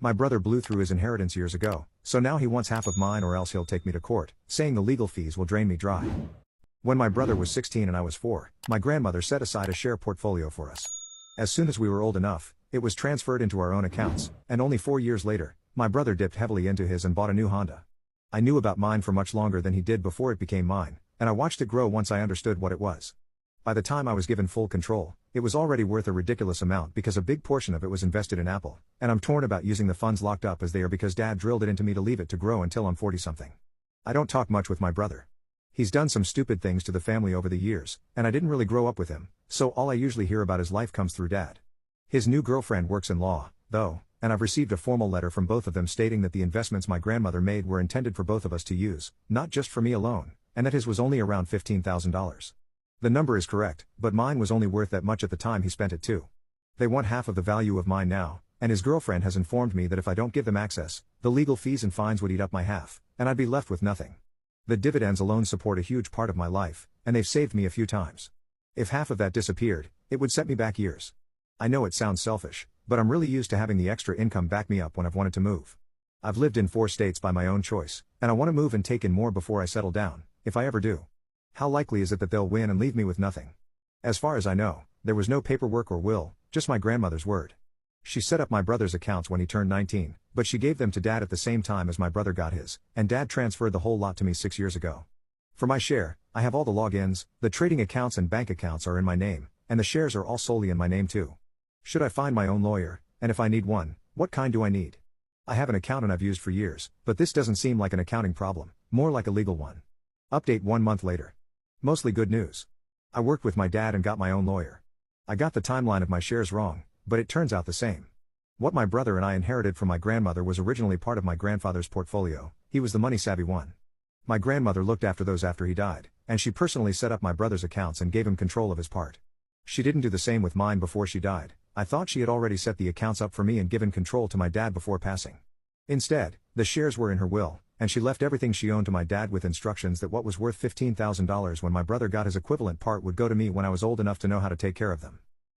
My brother blew through his inheritance years ago, so now he wants half of mine or else he'll take me to court, saying the legal fees will drain me dry. When my brother was 16 and I was 4, my grandmother set aside a share portfolio for us. As soon as we were old enough, it was transferred into our own accounts, and only 4 years later, my brother dipped heavily into his and bought a new Honda. I knew about mine for much longer than he did before it became mine, and I watched it grow once I understood what it was. By the time I was given full control, it was already worth a ridiculous amount because a big portion of it was invested in Apple, and I'm torn about using the funds locked up as they are because Dad drilled it into me to leave it to grow until I'm 40-something. I don't talk much with my brother. He's done some stupid things to the family over the years, and I didn't really grow up with him, so all I usually hear about his life comes through Dad. His new girlfriend works in law, though, and I've received a formal letter from both of them stating that the investments my grandmother made were intended for both of us to use, not just for me alone, and that his was only around $15,000. The number is correct, but mine was only worth that much at the time he spent it too. They want half of the value of mine now, and his girlfriend has informed me that if I don't give them access, the legal fees and fines would eat up my half, and I'd be left with nothing. The dividends alone support a huge part of my life, and they've saved me a few times. If half of that disappeared, it would set me back years. I know it sounds selfish, but I'm really used to having the extra income back me up when I've wanted to move. I've lived in 4 states by my own choice, and I want to move and take in more before I settle down, if I ever do. How likely is it that they'll win and leave me with nothing? As far as I know, there was no paperwork or will, just my grandmother's word. She set up my brother's accounts when he turned 19, but she gave them to Dad at the same time as my brother got his, and Dad transferred the whole lot to me 6 years ago. For my share, I have all the logins, the trading accounts and bank accounts are in my name, and the shares are all solely in my name too. Should I find my own lawyer, and if I need one, what kind do I need? I have an accountant I've used for years, but this doesn't seem like an accounting problem, more like a legal one. Update 1 month later. Mostly good news. I worked with my dad and got my own lawyer. I got the timeline of my shares wrong, but it turns out the same. What my brother and I inherited from my grandmother was originally part of my grandfather's portfolio. He was the money-savvy one. My grandmother looked after those after he died, and she personally set up my brother's accounts and gave him control of his part. She didn't do the same with mine before she died. I thought she had already set the accounts up for me and given control to my dad before passing. Instead, the shares were in her will, and she left everything she owned to my dad with instructions that what was worth $15,000 when my brother got his equivalent part would go to me when I was old enough to know how to take care of them.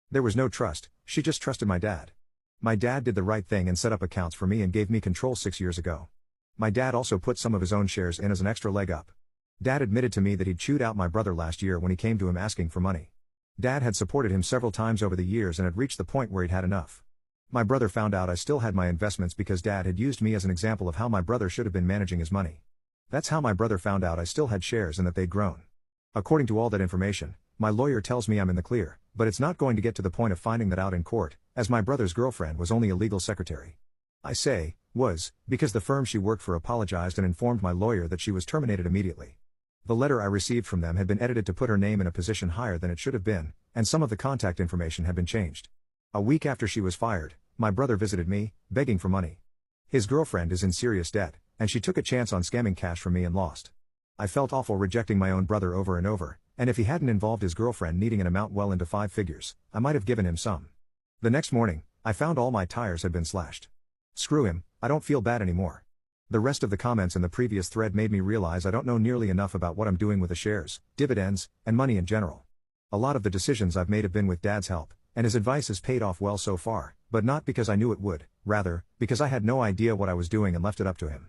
There was no trust, she just trusted my dad. My dad did the right thing and set up accounts for me and gave me control 6 years ago. My dad also put some of his own shares in as an extra leg up. Dad admitted to me that he'd chewed out my brother last year when he came to him asking for money. Dad had supported him several times over the years and had reached the point where he'd had enough. My brother found out I still had my investments because Dad had used me as an example of how my brother should have been managing his money. That's how my brother found out I still had shares and that they'd grown. According to all that information, my lawyer tells me I'm in the clear, but it's not going to get to the point of finding that out in court, as my brother's girlfriend was only a legal secretary. I say, was, because the firm she worked for apologized and informed my lawyer that she was terminated immediately. The letter I received from them had been edited to put her name in a position higher than it should have been, and some of the contact information had been changed. A week after she was fired, my brother visited me, begging for money. His girlfriend is in serious debt, and she took a chance on scamming cash from me and lost. I felt awful rejecting my own brother over and over, and if he hadn't involved his girlfriend needing an amount well into 5 figures, I might have given him some. The next morning, I found all my tires had been slashed. Screw him, I don't feel bad anymore. The rest of the comments in the previous thread made me realize I don't know nearly enough about what I'm doing with the shares, dividends, and money in general. A lot of the decisions I've made have been with Dad's help, and his advice has paid off well so far, but not because I knew it would, rather, because I had no idea what I was doing and left it up to him.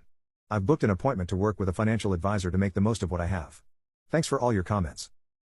I've booked an appointment to work with a financial advisor to make the most of what I have. Thanks for all your comments.